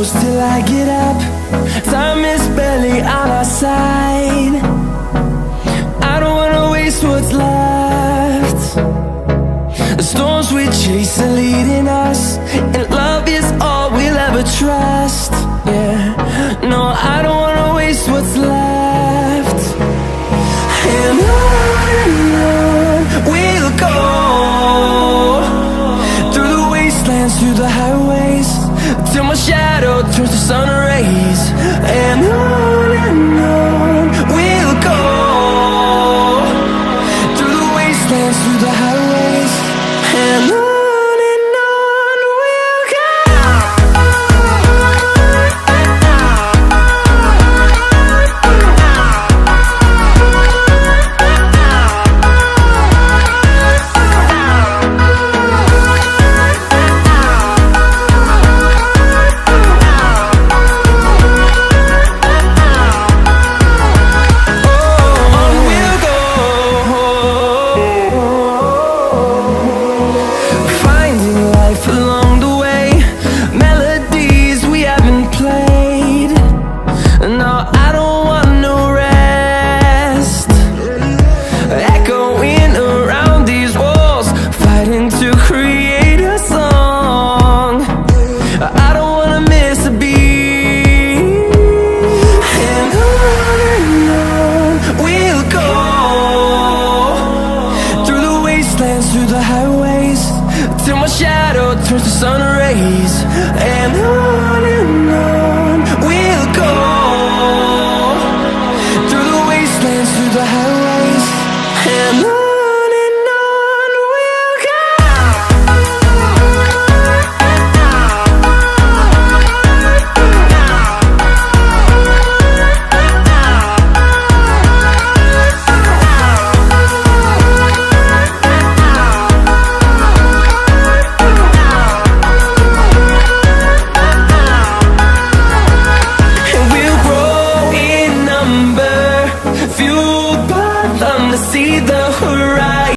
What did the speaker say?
close till I get up. Time is barely on our side. I don't wanna waste what's left. The storms we chase are leading us, and love is all we'll ever trust. Yeah, no, I don't